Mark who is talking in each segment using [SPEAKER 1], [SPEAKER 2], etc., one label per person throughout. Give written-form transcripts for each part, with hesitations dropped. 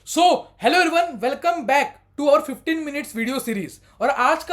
[SPEAKER 1] So hello everyone, welcome back to our 15 minutes video series. और आज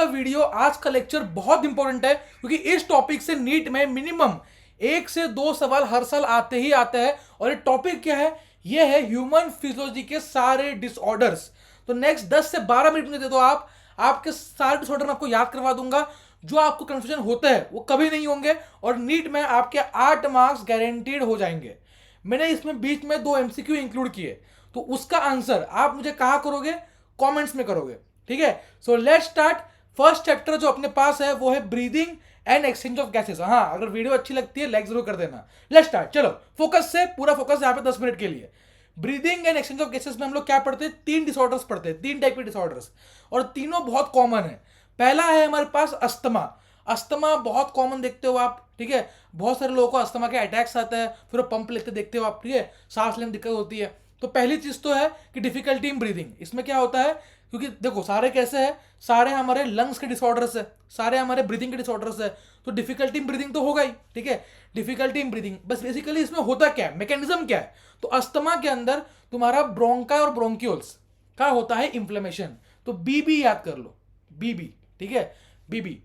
[SPEAKER 1] का lecture बहुत इंपॉर्टेंट है क्योंकि इस टॉपिक से नीट में मिनिमम 1 से 2 सवाल हर साल आते ही आते हैं। और ये टॉपिक क्या है? ये है ह्यूमन फिजियोलॉजी के सारे डिसऑर्डर्स। तो नेक्स्ट 10 से 12 मिनट मुझे दे दो, आपके सारे डिसऑर्डर मैं आपको याद करवा दूंगा। जो आपको कंफ्यूजन होता है वो कभी नहीं होंगे और नीट में आपके 8 मार्क्स गारंटीड हो जाएंगे। मैंने इसमें बीच में 2 एमसीक्यू इंक्लूड किए, तो उसका आंसर आप मुझे कहा करोगे? कमेंट्स में करोगे, ठीक है। So let's start. First chapter जो अपने पास है वो है breathing and exchange of gases. हाँ, अगर वीडियो अच्छी लगती है लाइक जरूर कर देना। लेट्स स्टार्ट, चलो फोकस से, पूरा फोकस यहाँ पे 10 मिनट के लिए। Breathing and exchange of gases में हम लोग क्या पढ़ते हैं? 3 डिसऑर्डर्स पढ़ते हैं, 3 टाइप के डिसऑर्डर्स, और तीनों बहुत कॉमन है। पहला है हमारे पास अस्थमा। अस्थमा बहुत कॉमन देखते हो आप, ठीक है। बहुत सारे लोगों को अस्थमा के अटैक्स आता है, फिर वो पंप लेते देखते हो आप, ठीक है। सांस लेने में दिक्कत होती है। तो पहली चीज तो है कि डिफिकल्टी इन ब्रीदिंग। इसमें क्या होता है, क्योंकि देखो सारे कैसे हैं, सारे हमारे लंग्स के डिसऑर्डर्स है, सारे हमारे ब्रीदिंग के डिसऑर्डर्स है, तो डिफिकल्टी इन ब्रीदिंग तो होगा ही, ठीक है। डिफिकल्टी इन ब्रीदिंग, बस बेसिकली इसमें होता क्या है, मैकेनिज्म क्या है? तो अस्थमा के अंदर तुम्हारा ब्रोंका और ब्रोंक्यूल्स का होता है इंफ्लेमेशन। तो बीबी याद कर लो, बीबी, ठीक है। बीबी,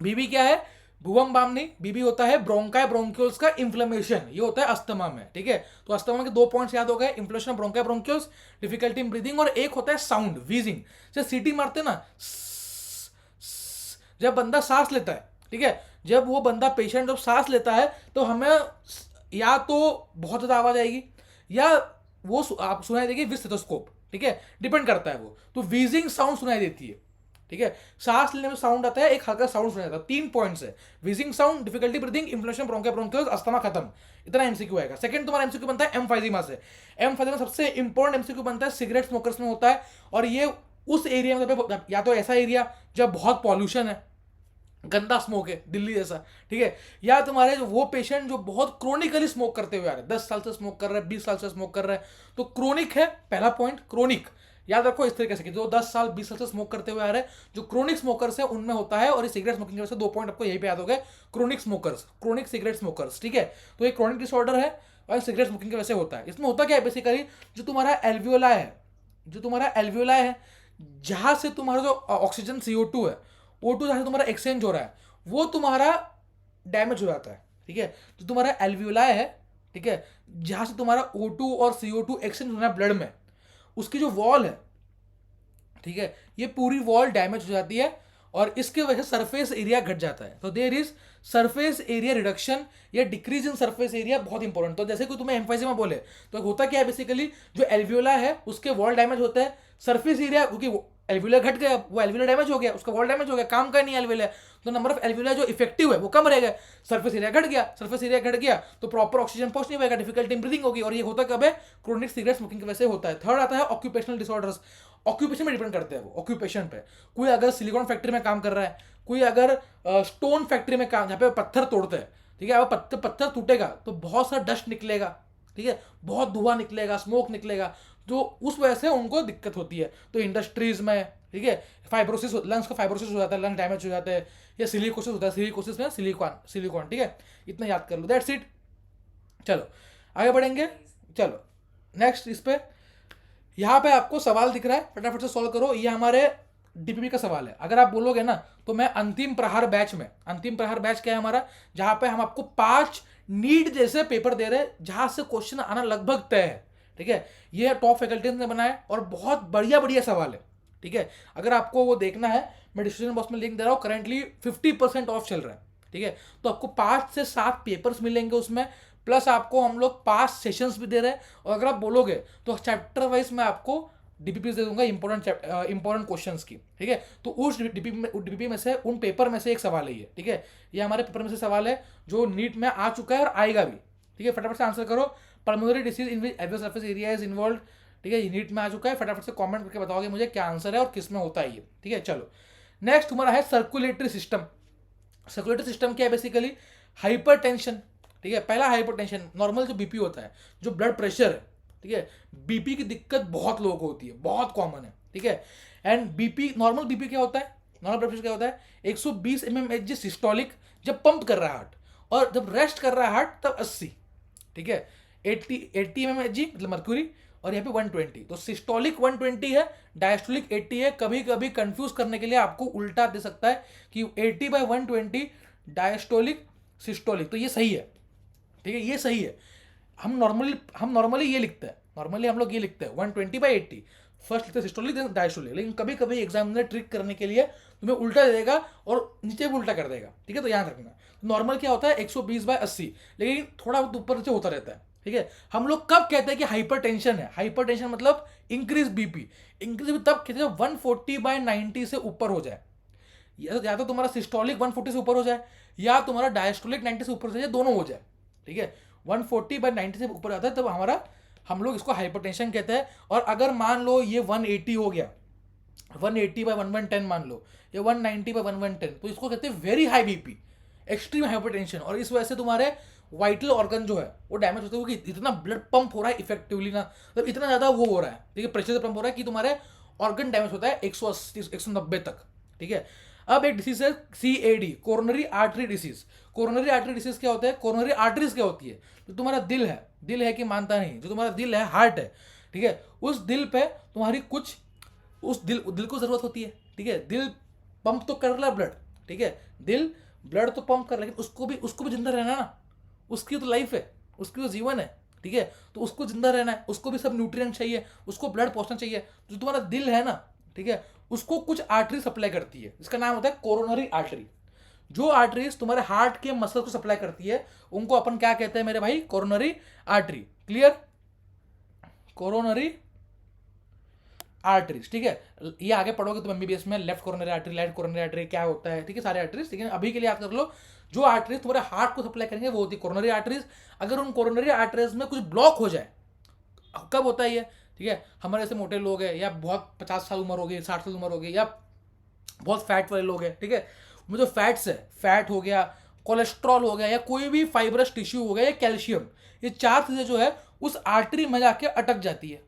[SPEAKER 1] बीबी क्या है? भुवम बामनी। बीबी होता है ब्रोंकाई ब्रोंक्यूल्स का इन्फ्लेमेशन, ये होता है अस्थमा में, ठीक है। तो अस्थमा के 2 पॉइंट्स याद हो गए, inflammation, bronchi bronchioles, difficulty in breathing, और एक होता है साउंड, वीजिंग। जैसे सीटी मारते ना, जब बंदा सांस लेता है, ठीक है, जब वो बंदा पेशेंट जब सांस लेता है तो हमें या तो बहुत ज्यादा आवाज आएगी या वो आप सुनाई देगी विद स्टेथोस्कोप, ठीक है, डिपेंड करता है वो। तो वीजिंग साउंड सुनाई देती है, ठीक है। सांस लेने में साउंड आता है, एक हल्का साउंड सुनाई देता है। 3 पॉइंट्स है, wheezing sound, difficulty breathing, inflammation, bronchi bronchioles, asthma, खत्म। इतना एमसीक्यू आएगा। सेकंड तुम्हारा एमसीक्यू बनता है एम्फाइजीमा से। एम्फाइजीमा सबसे इंपॉर्टेंट एमसीक्यू बनता है, सिगरेट स्मोकर्स में होता है। और ये उस एरिया में, या तो ऐसा एरिया जब बहुत पॉल्यूशन है, गंदा स्मोक है दिल्ली जैसा, ठीक है, या तुम्हारे जो वो पेशेंट जो बहुत क्रोनिकली स्मोक करते हुए आ रहे हैं, 10 साल से स्मोक कर रहे हैं, 20 साल से स्मोक कर रहे हैं, तो क्रोनिक है पहला पॉइंट। क्रोनिक याद रखो इस तरीके से कि जो 10 साल 20 साल से स्मोक करते हुए आ रहे हैं, जो क्रोनिक स्मोकर्स है उनमें होता है। और ये सिगरेट स्मोकिंग की वजह से 2 पॉइंट आपको यही पे याद हो गए, chronic smokers, chronic cigarette smokers, ठीक है। तो ये क्रोनिक डिसऑर्डर है और सिगरेट स्मोकिंग की वजह से होता है। इसमें होता क्या है बेसिकली, जो तुम्हारा एल्वियोला है, जो तुम्हारा एल्वियोला है, जहां से तुम्हारा जो ऑक्सीजन CO2 है, O2 जहां से तुम्हारा एक्सचेंज हो रहा है, वो तुम्हारा डैमेज हो जाता है, ठीक है। जो तुम्हारा एल्वियोलाई है, ठीक है, जहां से तुम्हारा O2 और CO2 एक्सचेंज होना है ब्लड में, उसकी जो वॉल है, ठीक है, ये पूरी वॉल डैमेज हो जाती है और इसके वजह से सरफेस एरिया घट जाता है। तो there is surface area reduction या डिक्रीज इन सरफेस एरिया, बहुत इंपॉर्टेंट। तो जैसे कि तुम्हें एम्फाइजीमा बोले तो होता क्या है बेसिकली, जो एल्वियोला है उसके वॉल डैमेज होता है, सरफेस एरिया, क्योंकि एल्वियोला घट गया, वो एल्वियोला डैमेज हो गया, उसका वॉल डैमेज हो गया, काम का नहीं एल्वियोला, तो नंबर ऑफ एल्वियोला जो इफेक्टिव है वो कम रहेगा, सरफेस एरिया घट गया, सरफेस एरिया घट गया तो प्रॉपर ऑक्सीजन पहुंच नहीं पाएगा, डिफिकल्टी इन ब्रीदिंग होगी। और ये होता कब है? क्रोनिक सिगरेट स्मोकिंग की वजह से होता है। थर्ड आता है ऑक्यूपेशनल डिसऑर्डर्स। ऑक्यूपेशन में डिपेंड करते हैं वो, ऑक्यूपेशन पे। कोई अगर सिलिकॉन फैक्ट्री में काम कर रहा है, कोई अगर स्टोन फैक्ट्री में काम, जहाँ पे पत्थर तोड़ते हैं, ठीक है, अब पत्थर टूटेगा तो बहुत सारा डस्ट निकलेगा, ठीक है, बहुत धुआं निकलेगा, स्मोक निकलेगा, तो उस वजह से उनको दिक्कत होती है। तो इंडस्ट्रीज में, ठीक है, फाइब्रोसिस, लंग्स का फाइब्रोसिस हो जाता है, लंग डैमेज हो जाते हैं, या सिलिकोसिस होता है, सिलिकोसिस में सिलिकॉन, ठीक है। इतना याद कर लो, दैट्स इट। चलो आगे बढ़ेंगे। चलो नेक्स्ट इस पे, यहाँ पे आपको सवाल दिख रहा है, फटाफट से सॉल्व करो। ये हमारे डीपीपी का सवाल है। अगर आप बोलोगे ना तो मैं अंतिम प्रहार बैच में, अंतिम प्रहार बैच क्या है हमारा, जहां पे हम आपको 5 नीट जैसे पेपर दे रहे हैं जहां से क्वेश्चन आना लगभग तय है, ठीक है। ये टॉप फैकल्टीज ने बनाया और बहुत बढ़िया बढ़िया सवाल है, ठीक है। अगर आपको वो देखना है, मैं डिस्क्रिप्शन बॉक्स में लिंक दे रहा हूँ, करेंटली 50% ऑफ चल रहा है, ठीक है। तो आपको 5 से 7 पेपर्स मिलेंगे उसमें, प्लस आपको हम लोग 5 सेशंस भी दे रहे हैं। और अगर आप बोलोगे तो चैप्टर वाइज मैं आपको डीपीपी दे दूंगा, इंपॉर्टेंट क्वेश्चंस की, ठीक है। तो उस डीपीपी में से, उन पेपर में से एक सवाल है ये, ठीक है। ये हमारे पेपर में से सवाल है जो नीट में आ चुका है और आएगा भी, ठीक है। फटाफट से आंसर करो। Pulmonary disease in which alveolar surface area is involve, ठीक है, ये नीट में आ चुका है। फटाफट से कमेंट करके बताओगे मुझे क्या आंसर है और किस में होता है ये, ठीक है। चलो नेक्स्ट तुम्हारा है सर्कुलेटरी सिस्टम। सर्कुलेटरी सिस्टम क्या है बेसिकली, हाइपर टेंशन, ठीक है। पहला हाइपर टेंशन, नॉर्मल जो बीपी होता है, जो ब्लड प्रेशर है, ठीक है। बीपी की दिक्कत बहुत लोगों को होती है, बहुत कॉमन है, ठीक है। एंड बीपी, नॉर्मल बीपी क्या होता है, नॉर्मल ब्लड प्रेशर क्या होता है, 120 mmHg सिस्टोलिक जब पंप कर रहा है हार्ट, और जब रेस्ट कर रहा है हार्ट तब 80, ठीक है। 80 mmHg मतलब मर्क्यूरी, और यहाँ पे 120, तो सिस्टोलिक 120 है, डायस्टोलिक 80 है। कभी कभी कंफ्यूज करने के लिए आपको उल्टा दे सकता है कि 80/120 डायस्टोलिक सिस्टोलिक, तो ये सही है, ठीक है, ये सही है। हम नॉर्मली ये लिखते हैं, नॉर्मली हम लोग ये लिखते हैं 120/80, फर्स्ट लिखते हैं सिस्टोलिक देन डायस्टोलिक, लेकिन कभी कभी एग्जामिनर ट्रिक करने के लिए तुम्हें उल्टा दे देगा और नीचे भी उल्टा कर देगा, ठीक है, तो याद रखना। नॉर्मल क्या होता है 120/80, लेकिन थोड़ा ऊपर नीचे होता रहता है, ठीक है। हम लोग कब कहते हैं कि हाइपरटेंशन है, हाइपरटेंशन मतलब इंक्रीज बीपी, इंक्रीज तब कहते हैं 140/90 से ऊपर हो जाए, या तो तुम्हारा सिस्टोलिक 140 से ऊपर हो जाए या तुम्हारा डायस्टोलिक 90 से ऊपर हो जाए, दोनों हो जाए, ठीक है। 140/90 से ऊपर आता है तब हम लोग इसको हाइपरटेंशन कहते हैं। और अगर मान लो ये 180 हो गया, 180/1110 मान लो, या 190/1110, तो इसको कहते हैं very high BP, extreme hypertension. और इस वजह से तुम्हारे वाइटल ऑर्गन जो है वो डैमेज होते हैं, क्योंकि इतना ब्लड पंप हो रहा है इफेक्टिवली ना, मतलब इतना ज़्यादा वो हो रहा है, ठीक है, प्रेशर से पंप हो रहा है कि तुम्हारे ऑर्गन डैमेज होता है 180 190 तक, ठीक है। अब एक डिसीज है CAD, coronary artery disease. Coronary artery disease क्या होता है, कोरोनरी आर्टरीज क्या होती है, जो तुम्हारा दिल है कि मानता नहीं, जो तुम्हारा दिल है, हार्ट है, ठीक है, उस दिल पे तुम्हारी कुछ, उस दिल को जरूरत होती है, ठीक है, दिल पंप तो कर रहा है ब्लड, ठीक है, दिल ब्लड तो पंप कर, लेकिन उसको भी जिंदा रहना ना, उसकी तो लाइफ है, उसकी तो जीवन है, ठीक है, तो उसको जिंदा रहना है, उसको भी सब न्यूट्रिएंट चाहिए, उसको ब्लड पहुंचना चाहिए। जो तुम्हारा दिल है ना, ठीक है, उसको कुछ आर्टरी सप्लाई करती है, इसका नाम होता है कोरोनरी आर्टरी। जो आर्टरीज तुम्हारे हार्ट के मसल को सप्लाई करती है उनको अपन क्या कहते हैं मेरे भाई, coronary artery, clear, coronary arteries, ठीक है। ये आगे पढ़ोगे तुम MBBS में, left coronary artery, right coronary artery क्या होता है, ठीक है, सारे आर्टरीज, लेकिन अभी के लिए याद कर लो, जो आर्टरीज तुम्हारे हार्ट को सप्लाई करेंगे वो होती है कोरोनरी आर्टरीज। अगर उन कोरोनरी आर्टरीज में कुछ ब्लॉक हो जाए, कब होता है ये, ठीक है, हमारे ऐसे मोटे लोग हैं, या बहुत 50 साल उम्र हो गई, 60 साल उम्र हो गई, या बहुत फैट वाले लोग हैं, ठीक है, उनमें जो फैट्स है, फैट हो गया, कोलेस्ट्रॉल हो गया, या कोई भी फाइब्रस टिश्यू हो गया, या कैल्शियम, ये चार चीजें जो है उस आर्टरी में जाके अटक जाती है,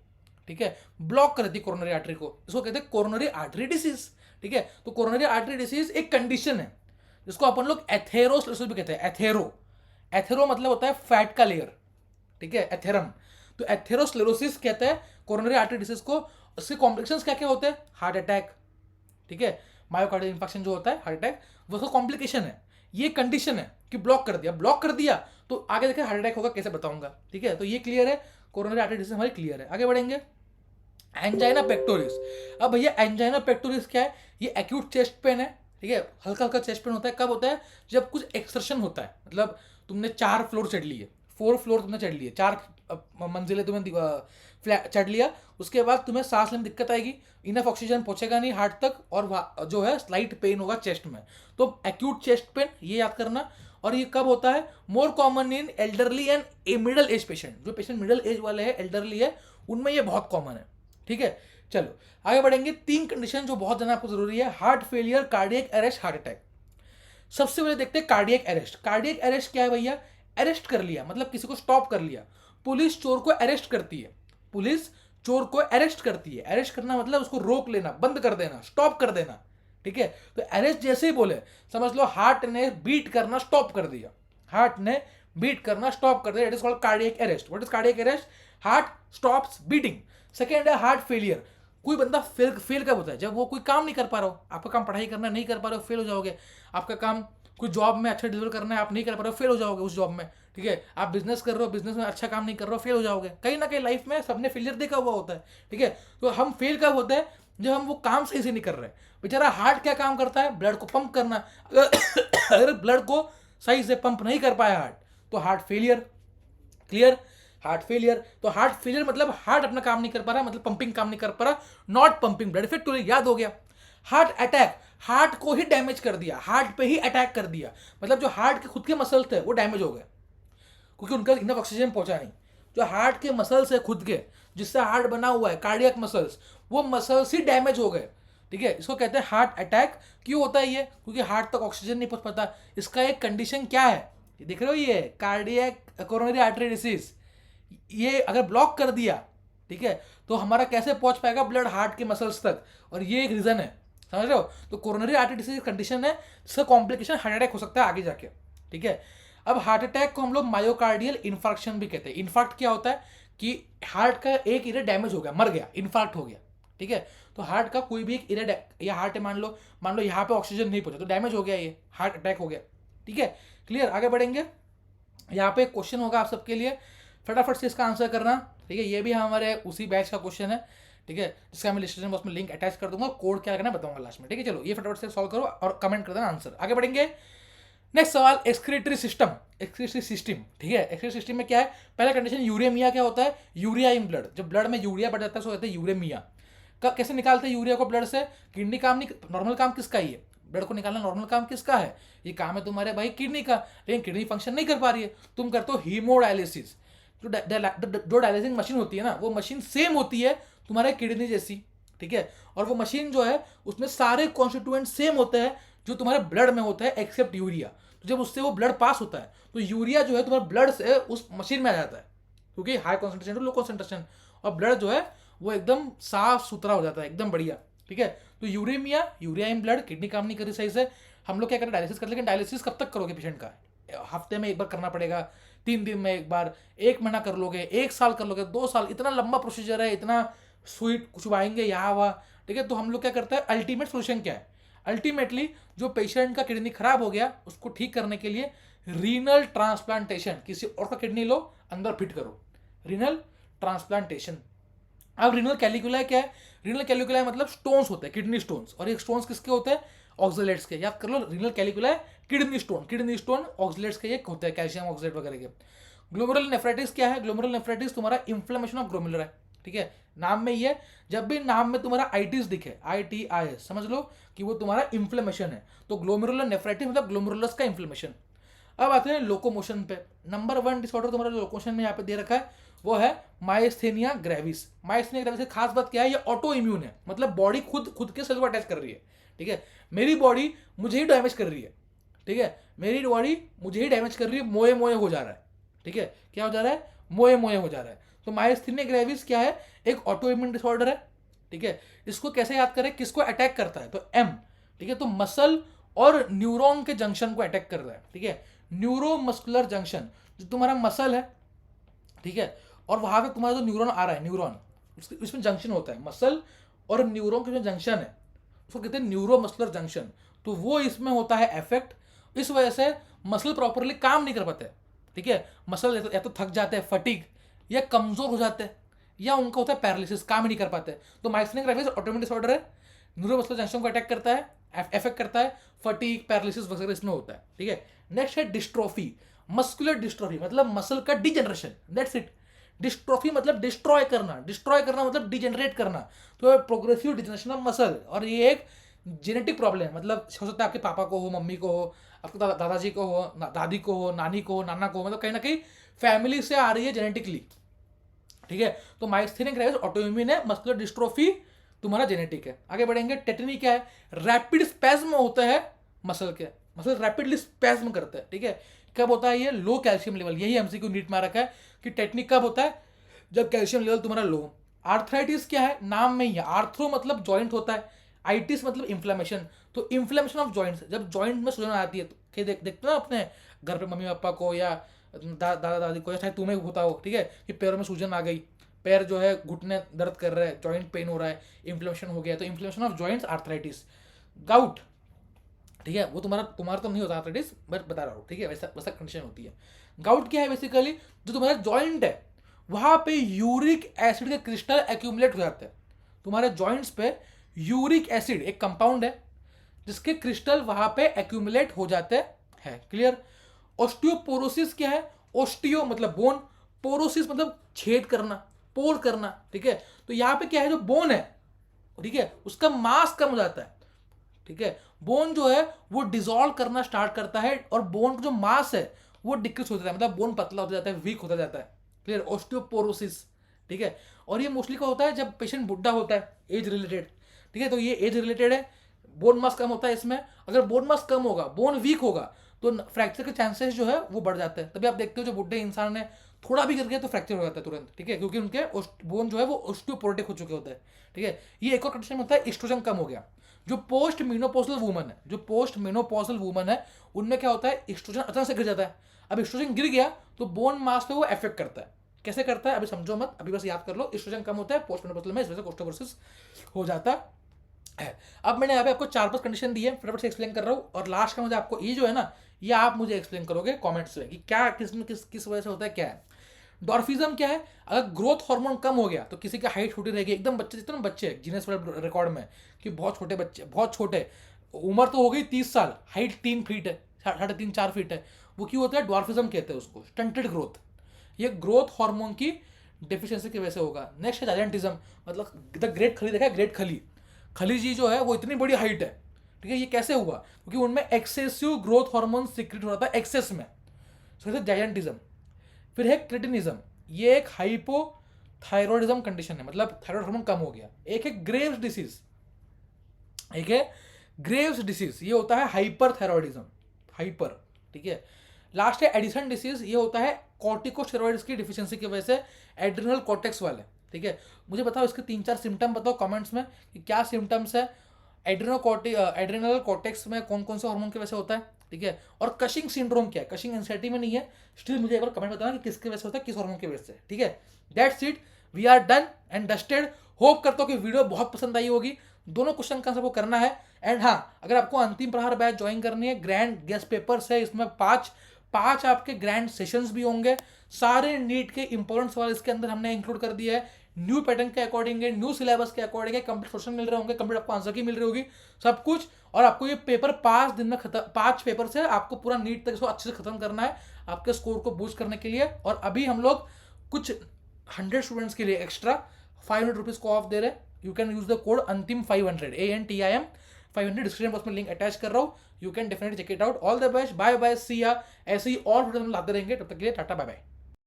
[SPEAKER 1] ठीक है, ब्लॉक कर देती है कोरोनरी आर्टरी को, इसको कहते हैं कोरोनरी आर्टरी डिसीज, ठीक है। तो कोरोनरी आर्टरी डिसीज एक कंडीशन है जिसको अपन लोग एथेरोस्क्लेरोसिस भी कहते हैं। एथेरो मतलब होता है फैट का लेयर, ठीक है, एथेरम, तो एथेरोस्क्लेरोसिस कहते हैं कोरोनरी आर्टरी डिसीज को। उसके कॉम्प्लिकेशंस क्या क्या होते हैं, हार्ट अटैक, ठीक है, मायोकार्डियल इंफेक्शन जो होता है, हार्ट अटैक, वो उसका कॉम्प्लिकेशन है। ये कंडीशन है कि ब्लॉक कर दिया तो आगे देखिए हार्ट अटैक होगा, कैसे बताऊंगा, ठीक है। तो ये क्लियर है, कोरोनरी आर्टरी डिसीज हमारी क्लियर है। आगे बढ़ेंगे, एंजाइना पेक्टोरिस। अब भैया एंजाइना पेक्टोरिस क्या है, ये एक्यूट चेस्ट पेन है, ठीक है, हल्का हल्का चेस्ट पेन होता है। कब होता है, जब कुछ एक्सर्शन होता है, मतलब तुमने 4 फ्लोर चढ़ लिए, 4 फ्लोर तुमने चढ़ लिए, 4 मंजिलें तुमने फ्लैट चढ़ लिया, उसके बाद तुम्हें सांस लेने में दिक्कत आएगी, इनफ ऑक्सीजन पहुंचेगा नहीं हार्ट तक, और जो है स्लाइट पेन होगा चेस्ट में, तो एक्यूट चेस्ट पेन, ये याद करना। और ये कब होता है, more common in elderly and A middle age patient, जो पेशेंट मिडल एज वाले हैं, एल्डरली है, उनमें ये बहुत कॉमन है, ठीक है। चलो आगे बढ़ेंगे, 3 कंडीशन जो बहुत जानना आपको जरूरी है, heart failure, cardiac arrest, heart attack. सबसे पहले देखते हैं कार्डियक अरेस्ट। कार्डियक अरेस्ट क्या है भैया, अरेस्ट कर लिया मतलब किसी को स्टॉप कर लिया, पुलिस चोर को अरेस्ट करती है, पुलिस चोर को अरेस्ट करती है, अरेस्ट करना मतलब उसको रोक लेना, बंद कर देना, स्टॉप कर देना, ठीक है। तो अरेस्ट जैसे ही बोले समझ लो हार्ट ने बीट करना स्टॉप कर दिया, हार्ट ने बीट करना स्टॉप कर दिया, it is called cardiac arrest. What is cardiac arrest, heart stops beating. Second है हार्ट फेलियर, कोई बंदा फेल कब होता है, जब वो कोई काम नहीं कर पा रहा हो, आपका काम पढ़ाई करना नहीं कर पा रहे हो, फेल हो जाओगे। आपका काम कोई जॉब में अच्छा डिलीवर करना है, आप नहीं कर पा रहे हो, फेल हो जाओगे उस जॉब में, ठीक है। आप बिजनेस कर रहे हो, बिजनेस में अच्छा काम नहीं कर रहे हो, फेल हो जाओगे। कहीं ना कहीं लाइफ में सबने फेलियर देखा हुआ होता है, ठीक है। तो हम फेल कब होते हैं, जब हम वो काम सही से नहीं कर रहे। बेचारा हार्ट क्या काम करता है, ब्लड को पंप करना, अगर ब्लड को सही से पंप नहीं कर पाया हार्ट, तो heart failure, clear, heart failure. तो हार्ट फेलियर मतलब हार्ट अपना काम नहीं कर पा रहा, मतलब पंपिंग काम नहीं कर पा रहा, नॉट पंपिंग ब्लड, इफेक्ट याद हो गया। हार्ट अटैक, हार्ट को ही डैमेज कर दिया, हार्ट पे ही अटैक कर दिया, मतलब जो हार्ट के खुद के मसल्स थे वो डैमेज हो गए क्योंकि उनका इनफ ऑक्सीजन पहुंचा नहीं। जो हार्ट के मसल्स है खुद के, जिससे हार्ट बना हुआ है, कार्डियक मसल्स, वो मसल्स ही डैमेज हो गए, ठीक है। इसको कहते हैं हार्ट अटैक। क्यों होता है ये, क्योंकि हार्ट तक ऑक्सीजन नहीं पहुंच पाता। इसका एक कंडीशन क्या है, ये देख रहे हो, ये कार्डियक कोरोनरी आर्टरी डिसीज, ये अगर ब्लॉक कर दिया, ठीक है, तो हमारा कैसे पहुंच पाएगा ब्लड हार्ट के मसल्स तक, और ये एक रीजन है, समझ रहे हो। तो कोरोनरी आर्टरी डिसीज कंडीशन है जिसका कॉम्प्लिकेशन हार्ट अटैक हो सकता है आगे जाके, ठीक है। अब हार्ट अटैक को हम लोग मायोकार्डियल इन्फार्क्शन भी कहते हैं। इन्फार्क्ट क्या होता है, कि हार्ट का एक एरिया डैमेज हो गया, मर गया, इन्फार्क्ट हो गया, ठीक है, तो हार्ट का कोई भी एक एरिया, या हार्ट है मान लो यहाँ पे ऑक्सीजन नहीं पहुंचा तो डैमेज हो गया, ये हार्ट अटैक हो गया, ठीक है। क्लियर, आगे बढ़ेंगे। यहाँ पे क्वेश्चन होगा आप सबके लिए, फटाफट से इसका आंसर करना, ठीक है। ये भी हमारे उसी बैच का क्वेश्चन है, ठीक है, जिसका मैं डिस्क्रिप्शन बॉक्स में लिंक अटैच कर दूंगा, कोड क्या करना बताऊंगा लास्ट में, ठीक है। चलो ये फटाफट से सॉल्व करो और कमेंट कर देना आंसर, आगे बढ़ेंगे। नेक्स्ट सवाल, एक्सक्रीटरी सिस्टम, एक्सक्रीटरी सिस्टम, ठीक है। एक्सक्रीटरी सिस्टम में क्या है, पहला कंडीशन यूरेमिया क्या होता है, यूरिया इन ब्लड, जब ब्लड में यूरिया बढ़ जाता है उसको कहते हैं यूरेमिया। कैसे निकालते हैं यूरिया को ब्लड से, किडनी काम नहीं, नॉर्मल काम किसका ही है, ब्लड को निकालना नॉर्मल काम किसका है, ये काम है तुम्हारे भाई किडनी का, लेकिन किडनी फंक्शन नहीं कर पा रही है, तुम करते हो हीमोडायलिसिस। जो डायलिसिस मशीन होती है ना, वो मशीन सेम होती है तुम्हारे किडनी जैसी, ठीक है, और वो मशीन जो है उसमें सारे कॉन्स्टिट्यूएंट सेम होते हैं जो तुम्हारे ब्लड में होता है एक्सेप्ट यूरिया। तो जब उससे वो ब्लड पास होता है तो यूरिया जो है तुम्हारे ब्लड से उस मशीन में आ जाता है, क्योंकि high concentration to low concentration, और ब्लड जो है वो एकदम साफ सुथरा हो जाता है, एकदम बढ़िया, ठीक है। तो uremia, urea in blood, kidney काम नहीं कर रही सही से, हम लोग क्या करें, डायलिसिस करते, लेकिन डायलिसिस कब तक करोगे पेशेंट का, हफ्ते में एक बार करना पड़ेगा, 3 दिन में एक बार, 1 महीना कर लोगे, 1 साल कर लोगे, 2 साल, इतना लंबा प्रोसीजर है, इतना स्वीट कुछ आएंगे यहाँ वहाँ, ठीक है। तो हम लोग क्या करते हैं, अल्टीमेट सोल्यूशन क्या है, अल्टीमेटली जो पेशेंट का किडनी खराब हो गया उसको ठीक करने के लिए रीनल ट्रांसप्लांटेशन, किसी और का किडनी लो अंदर फिट करो, रीनल ट्रांसप्लांटेशन। अब रीनल कैलिकुलाई क्या है, रीनल कैलिकुलाई मतलब स्टोन्स होते हैं, किडनी स्टोन्स, और एक स्टोन्स किसके होते हैं, ऑक्सलेट्स के, याद कर लो, रीनल कैलिकुलाई किडनी स्टोन ऑक्सलेट्स के एक होते हैं, कैल्शियम ऑक्सलेट वगैरह के। ग्लोमेरुलर नेफ्राइटिस क्या है, ग्लोमेरुलर नेफ्राइटिस तुम्हारा इन्फ्लेमेशन ऑफ ग्लोमेरुलर है, ठीक है, नाम में ही है, जब भी नाम में तुम्हारा आइटिस दिखे, ITIS, समझ लो कि वो तुम्हारा इन्फ्लेमेशन है, तो ग्लोमेरुलर नेफ्राइटिस मतलब ग्लोमेरुलस का इन्फ्लेमेशन। अब आते हैं लोकोमोशन पे, नंबर 1 डिसऑर्डर तुम्हारा लोकोमोशन में यहाँ पे दे रखा है वो है माइस्थेनिया ग्रेविस। माइस्थेनिया ग्रेविस की खास बात क्या है, ये ऑटो इम्यून है, मतलब बॉडी खुद के सेल को अटैच कर रही है, ठीक है, मेरी बॉडी मुझे ही डैमेज कर रही है, ठीक है, मेरी बॉडी मुझे ही डैमेज कर रही है, मोए मोए हो जा रहा है, ठीक है, क्या हो जा रहा है, मोए मोए हो जा रहा है। तो माइस्थेनिया ग्रेविस क्या है, एक ऑटो इम्यून डिसऑर्डर है, ठीक है। इसको कैसे याद करें, किसको अटैक करता है, तो M, ठीक है, तो मसल और न्यूरॉन के जंक्शन को अटैक कर रहा है, ठीक है, न्यूरोमस्कुलर जंक्शन, जो तुम्हारा मसल है, ठीक है, और वहां पे तुम्हारा जो न्यूरॉन आ रहा है, न्यूरॉन इसमें जंक्शन होता है, मसल और न्यूरॉन के जो जंक्शन है उसको कहते हैं न्यूरोमस्कुलर जंक्शन, तो वो इसमें होता है इफेक्ट, इस वजह से मसल प्रॉपरली काम नहीं कर पाते, ठीक है, मसल या तो थक जाते हैं, फटीग, या कमजोर हो जाते हैं, या उनका होता है पैरालिसिस, काम ही नहीं कर पाते। तो माइस्थेनिया ग्रेविस ऑटोइम्यून डिसऑर्डर है, न्यूरोमस्कुलर जंक्शन को अटैक करता है, इफेक्ट करता है, फटीग, पैरालिसिस वगैरह इसमें होता है, ठीक है। नेक्स्ट है डिस्ट्रोफी, मस्कुलर डिस्ट्रोफी मतलब मसल का डिजेनरेशन, दैट्स इट। डिस्ट्रोफी मतलब डिस्ट्रॉय करना मतलब डिजेनरेट करना, तो प्रोग्रेसिव डिजेनरेशन ऑफ मसल, और ये एक जेनेटिक प्रॉब्लम है, मतलब हो सकता है आपके पापा को हो, मम्मी को हो, आपके दादाजी को हो, दादी को हो, नानी को हो, नाना को हो, मतलब कहीं ना कहीं फैमिली से आ रही है जेनेटिकली, ठीक है। तो माइस्थेनिया ग्रेविस ऑटोइम्यून है, मस्कुलर डिस्ट्रोफी तुम्हारा जेनेटिक है। आगे बढ़ेंगे, टेटनी क्या है, रैपिड स्पैज्म होता है मसल के, मसल रैपिडली स्पैज्म करता है, ठीक है। कब होता है ये, लो कैल्शियम लेवल, यही MCQ नीट में रखा है कि टेटनी कब होता है, जब कैल्शियम लेवल तुम्हारा लो। आर्थराइटिस क्या है, नाम में ही है, आर्थ्रो मतलब जॉइंट होता है, आइटिस मतलब इन्फ्लेमेशन, तो इन्फ्लेमेशन ऑफ जॉइंट्स, जब जॉइंट में सूजन आती है, तो देखते हो ना अपने घर पे मम्मी पापा को या दादा दादी को, या चाहे तुम्हें होता हो, ठीक है, कि पैरों में सूजन आ गई, पैर जो है घुटने दर्द कर रहा है, जॉइंट पेन हो रहा है, इन्फ्लेमेशन हो गया, तो inflammation of joints arthritis. Gout, ठीक है, वो तुम्हारा तो नहीं होता आर्थराइटिस, बट बता रहा हूँ, ठीक है, वैसा वैसा कंडीशन होती है। गाउट क्या है, बेसिकली जो तुम्हारा जॉइंट है वहां पे यूरिक एसिड के क्रिस्टल एक्यूमुलेट हो जाते हैं, तुम्हारे जॉइंट्स पे यूरिक एसिड एक कंपाउंड है जिसके क्रिस्टल वहां पे एक्यूमुलेट हो जाते हैं, क्लियर। ऑस्टियोपोरोसिस क्या है, ऑस्टियो मतलब बोन, पोरोसिस मतलब छेद करना, पोर करना, ठीक है। तो यहाँ पे क्या है, जो बोन है, ठीक है, उसका मास कम हो जाता है, ठीक है, बोन जो है वो डिसॉल्व करना स्टार्ट करता है, और बोन का जो मास है वो डिक्रीज होता है, मतलब बोन पतला होता जाता है, वीक होता जाता है, क्लियर, ऑस्टियोपोरोसिस, ठीक है। और ये मोस्टली का होता है जब पेशेंट बुढ़ा होता है, एज रिलेटेड, ठीक है, तो ये एज रिलेटेड है, बोन मास कम होता है इसमें, अगर बोन मास कम होगा, बोन वीक होगा, तो फ्रैक्चर के चांसेस जो है वो बढ़ जाते हैं। तभी आप देखते हो जो बुढ़े इंसान है थोड़ा भी गिर गया तो फ्रैक्चर हो जाता है तुरंत, ठीक है, क्योंकि उनके बोन जो है वो ऑस्टियोपोरोटिक हो चुके होते हैं, ठीक है। ये एक और कंडीशन होता है, एस्ट्रोजन कम हो गया, जो पोस्ट मेनोपॉजल वुमन है, जो पोस्ट मेनोपॉजल वुमन है उनमें क्या होता है, एस्ट्रोजन अचानक से गिर जाता है। अब एस्ट्रोजन गिर गया तो बोन मास पे वो इफेक्ट करता है, कैसे करता है अभी समझो मत, अभी बस याद कर लो। एस्ट्रोजन कम होता है पोस्ट मेनोपॉजल में, इस वजह से ओस्टोपोरोसिस हो जाता है। अब मैंने यहाँ पे आपको 4-5 कंडीशन दी है, फटाफट से एक्सप्लेन कर रहा हूँ, और लास्ट का मुझे आपको ये जो है ना, ये आप मुझे एक्सप्लेन करोगे कमेंट्स में कि क्या किस वजह से होता है, क्या है। डॉर्फिज्म क्या है? अगर ग्रोथ हार्मोन कम हो गया तो किसी की हाइट छोटी रहेगी, एकदम बच्चे जितने बच्चे गिनेस वर्ल्ड रिकॉर्ड में कि बहुत छोटे बच्चे, बहुत छोटे, उम्र तो हो गई 30 साल, हाइट 3 फीट है, 3.5-4 फीट है, वो क्यों होता है? डॉर्फिज्म कहते हैं उसको, स्टंटेड ग्रोथ। ये ग्रोथ हार्मोन की डिफिशियंसी की वजह से होगा। नेक्स्ट है जायंटिज्म, मतलब द ग्रेट खली, देखा है ग्रेट खली? खली जी जो है वो इतनी बड़ी हाइट है, ठीक है। ये कैसे हुआ? क्योंकि उनमें एक्सेसिव ग्रोथ हार्मोन सीक्रेट हो रहा था एक्सेस में, सो जायंटिज्म। फिर है क्रेटिनिज्म, ये एक हाइपोथायरॉयडिज्म कंडीशन है, मतलब थायराइड हार्मोन कम हो गया। एक है ग्रेव्स डिसीज, एक है ग्रेव्स डिसीज, ये होता है हाइपरथायरॉयडिज्म, हाइपर, ठीक है। लास्ट है एडिसन डिसीज, ये होता है कॉर्टिकोस्टेरॉइड्स की डिफिशियंसी की वजह से, एड्रिनल कॉर्टेक्स वाले, ठीक है। मुझे बताओ इसके 3-4 सिम्टम बताओ कमेंट्स में कि क्या सिम्टम्स है, एड्रिनल कॉर्टेक्स में कौन कौन से हार्मोन की वजह से होता है, ठीक है। और कशिंग सिंड्रोम क्या है? कशिंग एंजाइटी में नहीं है, स्टिल मुझे एक बार कमेंट बताना कि किसकी वजह से होता है, किस हार्मोन की वजह से, ठीक है। That's it, we are done and dusted. Hope करता हूँ कि वीडियो बहुत पसंद आई होगी। दोनों क्वेश्चन का सबको करना है। एंड हाँ, अगर आपको अंतिम प्रहार बैच ज्वाइन करनी है, ग्रैंड गेस्ट पेपर्स है इसमें, पांच आपके ग्रैंड सेशंस भी होंगे, सारे नीट के इंपॉर्टेंट सवाल इसके अंदर हमने इंक्लूड कर दिया है, न्यू पैटर्न के अकॉर्डिंग है, न्यू सिलेबस के अकॉर्डिंग है, कंप्लीट क्वेश्चन मिल रहे होंगे, कंप्लीट आपको आंसर की मिल रही होगी, सब कुछ। और आपको ये पेपर 5 दिन में खत्म, 5 पेपर से आपको पूरा नीट तक इसको अच्छे से खत्म करना है, आपके स्कोर को बूस्ट करने के लिए। और अभी हम लोग कुछ 100 स्टूडेंट्स के लिए एक्स्ट्रा 500 रुपीज को ऑफ दे रहे हैं। You can use the code Antim 500 ANTIM 500, description box में लिंक अटैच कर रहा हूँ, you can definitely check it out. All the best, bye bye, see ya. ऐसे ही और वीडियो हम लाते रहेंगे, तब तक के लिए टाटा बाय बाय।